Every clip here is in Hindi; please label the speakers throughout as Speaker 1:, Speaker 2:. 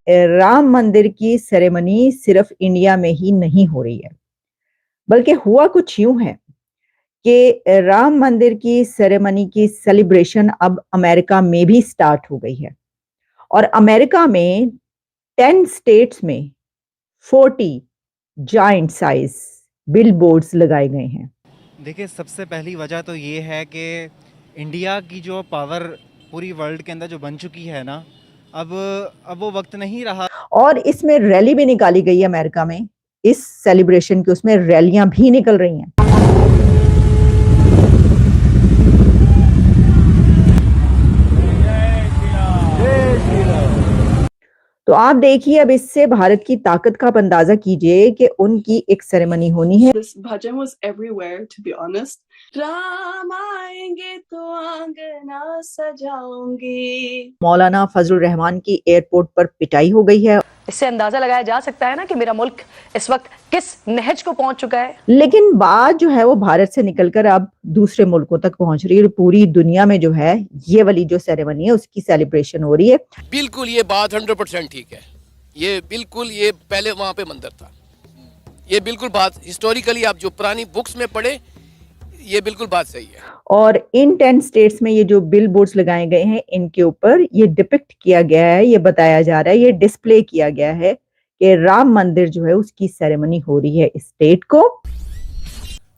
Speaker 1: राम मंदिर की सेरेमनी सिर्फ इंडिया में ही नहीं हो रही है, बल्कि हुआ कुछ यूं है कि राम मंदिर की सेरेमनी की सेलिब्रेशन अब अमेरिका में भी स्टार्ट हो गई है। और अमेरिका में 10 स्टेट्स में 40 जाइंट साइज बिल बोर्ड्स लगाए गए हैं।
Speaker 2: देखिए, सबसे पहली वजह तो ये है कि इंडिया की जो पावर पूरी वर्ल्ड के अंदर जो बन चुकी है ना, अब वो वक्त नहीं रहा।
Speaker 1: और इसमें रैली भी निकाली गई है अमेरिका में। इस सेलिब्रेशन की उसमें रैलियां भी निकल रही हैं। तो आप देखिए, अब इससे भारत की ताकत का आप अंदाजा कीजिए कि उनकी एक सेरेमनी होनी है।
Speaker 3: This bhajan was everywhere, to be honest. Ram आएंगे तो आंगना सजाऊंगी।
Speaker 1: मौलाना फजलुर रहमान की एयरपोर्ट पर पिटाई हो गई है।
Speaker 4: इससे अंदाजा लगाया जा सकता है ना कि मेरा मुल्क इस वक्त किस नहज को पहुंच चुका है।
Speaker 1: लेकिन बात जो है वो भारत से निकलकर अब दूसरे मुल्कों तक पहुंच रही है और पूरी दुनिया में जो है ये वाली जो सेरेमनी है उसकी सेलिब्रेशन हो रही है।
Speaker 5: बिल्कुल ये बात 100% ठीक है। ये बिल्कुल ये पहले वहां पे मंदिर था। ये बिल्कुल बात हिस्टोरिकली आप जो पुरानी बुक्स में पढ़े, ये बिल्कुल बात सही है।
Speaker 1: और इन 10 स्टेट्स में ये जो बिल बोर्ड्स लगाए गए हैं इनके ऊपर ये डिपिक्ट किया गया है, ये बताया जा रहा है, ये डिस्प्ले किया गया है कि राम मंदिर जो है उसकी सेरेमनी हो रही है इस स्टेट को।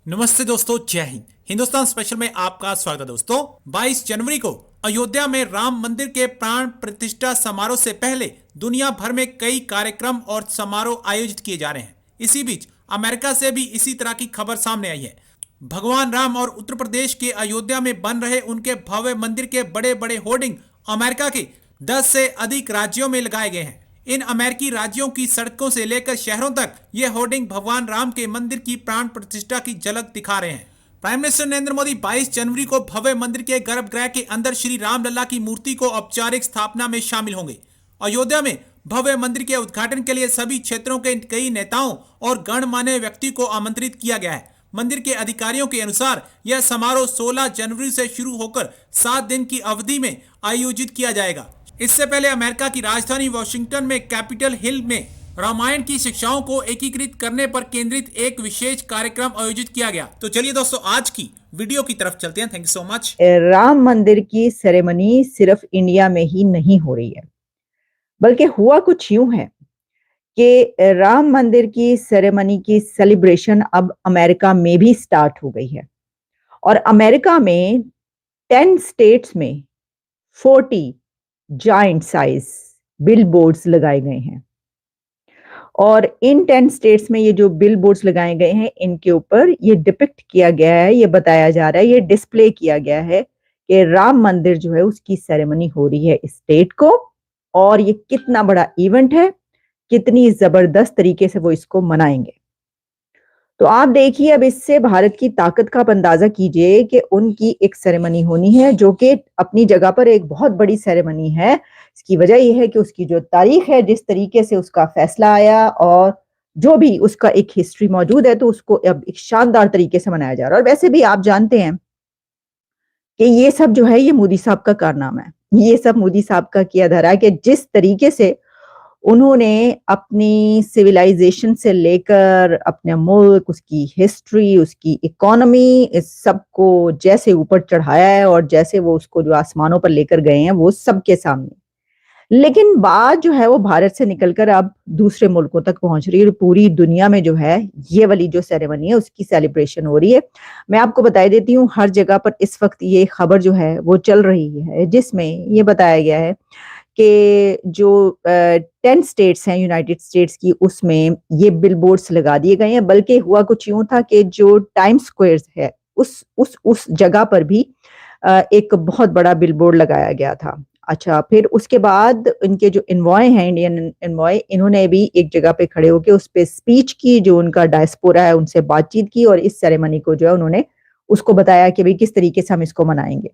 Speaker 6: नमस्ते दोस्तों, जय हिंद। हिंदुस्तान स्पेशल में आपका स्वागत है दोस्तों। 22 जनवरी को अयोध्या में राम मंदिर के प्राण प्रतिष्ठा समारोह से पहले दुनिया भर में कई कार्यक्रम और समारोह आयोजित किए जा रहे हैं। इसी बीच अमेरिका से भी इसी तरह की खबर सामने आई है। भगवान राम और उत्तर प्रदेश के अयोध्या में बन रहे उनके भव्य मंदिर के बड़े बड़े होर्डिंग अमेरिका के 10 से अधिक राज्यों में लगाए गए हैं। इन अमेरिकी राज्यों की सड़कों से लेकर शहरों तक ये होर्डिंग भगवान राम के मंदिर की प्राण प्रतिष्ठा की झलक दिखा रहे हैं। प्राइम मिनिस्टर नरेंद्र मोदी 22 जनवरी को भव्य मंदिर के गर्भगृह के अंदर श्री राम लल्ला की मूर्ति को औपचारिक स्थापना में शामिल होंगे। अयोध्या में भव्य मंदिर के उद्घाटन के लिए सभी क्षेत्रों के कई नेताओं और गणमान्य व्यक्ति को आमंत्रित किया गया है। मंदिर के अधिकारियों के अनुसार यह समारोह 16 जनवरी से शुरू होकर 7 दिन की अवधि में आयोजित किया जाएगा। इससे पहले अमेरिका की राजधानी वॉशिंगटन में कैपिटल हिल में रामायण की शिक्षाओं को एकीकृत करने पर केंद्रित एक विशेष कार्यक्रम आयोजित किया गया। तो चलिए दोस्तों, आज की वीडियो की तरफ चलते हैं। Thank you so much.
Speaker 1: Ram मंदिर की सेरेमनी सिर्फ इंडिया में ही नहीं हो रही है, बल्कि हुआ कुछ यूं है कि राम मंदिर की सेरेमनी की सेलिब्रेशन अब अमेरिका में भी स्टार्ट हो गई है। और अमेरिका में 10 स्टेट्स में 40 जाइंट साइज बिल बोर्ड्स लगाए गए हैं। और इन 10 स्टेट्स में ये जो बिल बोर्ड्स लगाए गए हैं इनके ऊपर ये डिपिक्ट किया गया है, ये बताया जा रहा है, ये डिस्प्ले किया गया है कि राम मंदिर जो है उसकी सेरेमनी हो रही है इस स्टेट को। और ये कितना बड़ा इवेंट है, कितनी जबरदस्त तरीके से वो इसको मनाएंगे। तो आप देखिए, अब इससे भारत की ताकत का आप अंदाजा कीजिए कि उनकी एक सेरेमनी होनी है जो कि अपनी जगह पर एक बहुत बड़ी सेरेमनी है। इसकी वजह यह है कि उसकी जो तारीख है, जिस तरीके से उसका फैसला आया और जो भी उसका एक हिस्ट्री मौजूद है, तो उसको अब एक शानदार तरीके से मनाया जा रहा है। और वैसे भी आप जानते हैं कि ये सब जो है ये मोदी साहब का कारनामा है। ये सब मोदी साहब का किया धरा है कि जिस तरीके से उन्होंने अपनी सिविलाइजेशन से लेकर अपने मुल्क, उसकी हिस्ट्री, उसकी इकोनॉमी, इस सब को जैसे ऊपर चढ़ाया है और जैसे वो उसको जो आसमानों पर लेकर गए हैं वो सबके सामने। लेकिन बात जो है वो भारत से निकलकर अब दूसरे मुल्कों तक पहुंच रही है और पूरी दुनिया में जो है ये वाली जो सेरेमनी है उसकी सेलिब्रेशन हो रही है। मैं आपको बता देती हूँ, हर जगह पर इस वक्त ये खबर जो है वो चल रही है जिसमें ये बताया गया है कि जो 10 स्टेट्स हैं यूनाइटेड स्टेट्स की, उसमें ये बिल बोर्ड्स लगा दिए गए हैं। बल्कि हुआ कुछ यूं था कि जो टाइम स्क्वायर है उस जगह पर भी एक बहुत बड़ा बिल बोर्ड लगाया गया था। अच्छा, फिर उसके बाद इनके जो इन्वॉय हैं, इंडियन इन्वॉय, इन्होंने भी एक जगह पे खड़े होकर उस पर स्पीच की, जो उनका डायस्पोरा है उनसे बातचीत की और इस सेरेमनी को जो है उन्होंने उसको बताया कि भाई किस तरीके से हम इसको मनाएंगे।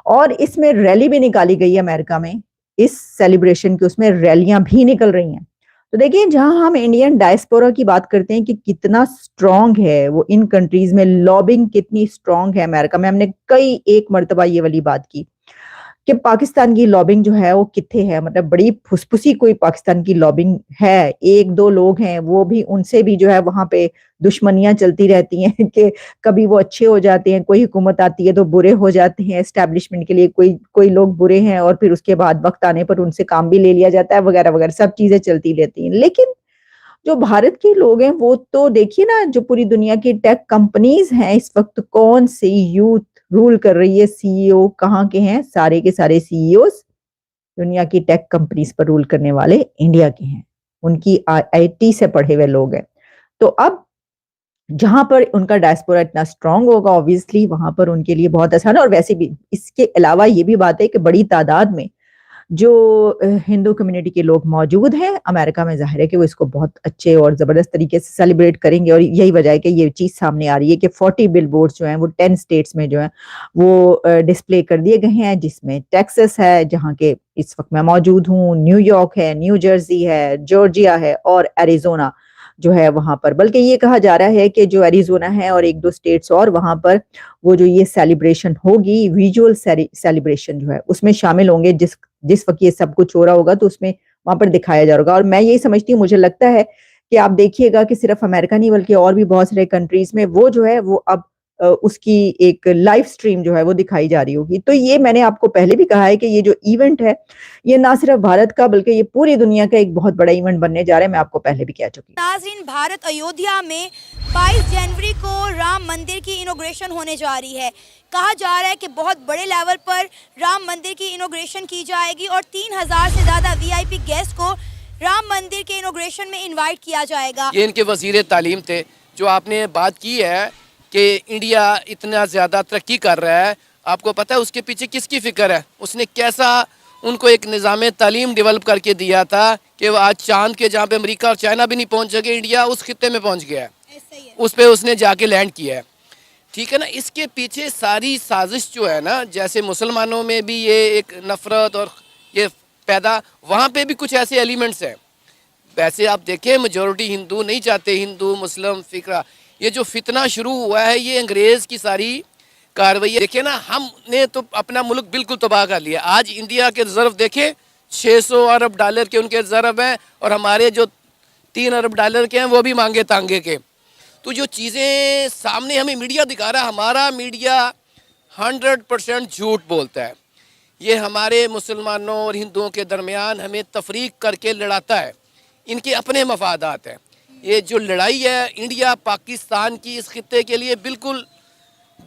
Speaker 1: और इसमें रैली भी निकाली गई है अमेरिका में। इस सेलिब्रेशन की उसमें रैलियां भी निकल रही हैं। तो देखिए, जहां हम इंडियन डायस्पोरा की बात करते हैं कि कितना स्ट्रांग है वो इन कंट्रीज में, लॉबिंग कितनी स्ट्रांग है अमेरिका में, हमने कई एक मर्तबा ये वाली बात की कि पाकिस्तान की लॉबिंग जो है वो कितने है, मतलब बड़ी फुसफुसी कोई पाकिस्तान की लॉबिंग है, एक दो लोग हैं, वो भी उनसे भी जो है वहां पे दुश्मनियां चलती रहती हैं कि कभी वो अच्छे हो जाते हैं, कोई हुकूमत आती है तो बुरे हो जाते हैं, एस्टेब्लिशमेंट के लिए कोई कोई लोग बुरे हैं और फिर उसके बाद वक्त आने पर उनसे काम भी ले लिया जाता है वगैरह वगैरह, सब चीजें चलती रहती हैं। लेकिन जो भारत के लोग हैं वो तो देखिए ना, जो पूरी दुनिया की टेक कंपनीज हैं इस वक्त कौन सी यूथ रूल कर रही है, सीईओ कहाँ के हैं, सारे के सारे सीईओ दुनिया की टेक कंपनीज पर रूल करने वाले इंडिया के हैं, उनकी आईटी से पढ़े हुए लोग हैं। तो अब जहां पर उनका डायस्पोरा इतना स्ट्रांग होगा ऑब्वियसली वहां पर उनके लिए बहुत आसान है। और वैसे भी इसके अलावा ये भी बात है कि बड़ी तादाद में जो हिंदू कम्युनिटी के लोग मौजूद हैं अमेरिका में, जाहिर है कि वो इसको बहुत अच्छे और जबरदस्त तरीके से सेलिब्रेट करेंगे। और यही वजह है कि ये चीज सामने आ रही है कि 40 बिलबोर्ड्स जो हैं वो 10 स्टेट्स में जो है वो डिस्प्ले कर दिए गए हैं, जिसमें टेक्सास है जहाँ के इस वक्त मैं मौजूद हूँ, न्यूयॉर्क है, न्यू जर्सी है, जॉर्जिया है और एरिजोना जो है वहां पर। बल्कि ये कहा जा रहा है कि जो एरिजोना है और एक दो स्टेट्स और वहां पर वो जो ये सेलिब्रेशन होगी, विजुअल सेलिब्रेशन जो है उसमें शामिल होंगे। जिस वक्त ये सब कुछ हो रहा होगा तो उसमें वहां पर दिखाया जा होगा। और मैं यही समझती हूँ, मुझे लगता है कि आप देखिएगा कि सिर्फ अमेरिका नहीं बल्कि और भी बहुत सारे कंट्रीज में वो जो है वो अब उसकी एक लाइव स्ट्रीम जो है वो दिखाई जा रही होगी। तो ये मैंने आपको पहले भी कहा है कि ये जो इवेंट है ये ना सिर्फ भारत का बल्कि ये पूरी दुनिया का एक बहुत बड़ा इवेंट बनने जा रहा है, मैं आपको पहले भी कह चुकी हूँ।
Speaker 7: नाज़रीन, भारत अयोध्या में 22 जनवरी को राम मंदिर की इनॉग्रेशन होने जा रही है। कहा जा रहा है कि बहुत बड़े लेवल पर राम मंदिर की इनॉग्रेशन की जाएगी और 3000 से ज़्यादा वीआईपी गेस्ट को राम मंदिर के इनॉग्रेशन में इनवाइट किया जाएगा।
Speaker 5: ये इनके वजीर तालीम थे। जो आपने बात की है कि इंडिया इतना ज़्यादा तरक्की कर रहा है, आपको पता है उसके पीछे किसकी फ़िक्र है? उसने कैसा उनको एक निज़ाम तालीम डेवलप करके दिया था कि वो आज चांद के जहाँ पे अमेरिका और चाइना भी नहीं पहुँच सके, इंडिया उस खित्ते में पहुँच गया है, उस पर उसने जाके लैंड किया है। ठीक है ना, इसके पीछे सारी साजिश जो है ना, जैसे मुसलमानों में भी ये एक नफ़रत और ये पैदा, वहाँ पे भी कुछ ऐसे एलिमेंट्स हैं। वैसे आप देखें मेजॉरिटी हिंदू नहीं चाहते, हिंदू मुस्लिम फिक्रा, ये जो फितना शुरू हुआ है ये अंग्रेज़ की सारी कार्रवाई। देखिए ना, हमने तो अपना मुल्क बिल्कुल तबाह कर लिया। आज इंडिया के रिजर्व देखें, 600 अरब डॉलर के उनके रिजर्व हैं और हमारे जो 3 अरब डॉलर के हैं वो भी मांगे तांगे के। तो जो चीज़ें सामने हमें मीडिया दिखा रहा है, हमारा मीडिया 100% झूठ बोलता है। ये हमारे मुसलमानों और हिंदुओं के दरमियान हमें तफरीक करके लड़ाता है, इनके अपने मफादात हैं। ये जो लड़ाई है इंडिया पाकिस्तान की इस खित्ते के लिए बिल्कुल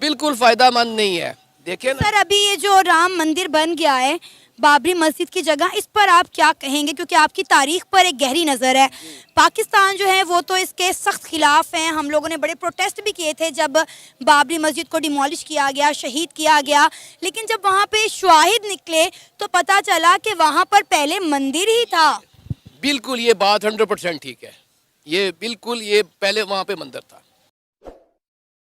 Speaker 5: बिल्कुल फ़ायदामंद नहीं है। देखिए ना
Speaker 7: सर, अभी ये जो राम मंदिर बन गया है बाबरी मस्जिद की जगह, इस पर आप क्या कहेंगे? क्योंकि आपकी तारीख पर एक गहरी नज़र है। पाकिस्तान जो है वो तो इसके सख्त खिलाफ हैं। हम लोगों ने बड़े प्रोटेस्ट भी किए थे जब बाबरी मस्जिद को डिमोलिश किया गया, शहीद किया गया। लेकिन जब वहाँ पे शवाहिद निकले तो पता चला कि वहाँ पर पहले मंदिर ही था।
Speaker 5: बिल्कुल ये बात 100% ठीक है। ये बिल्कुल ये पहले वहाँ पे मंदिर था।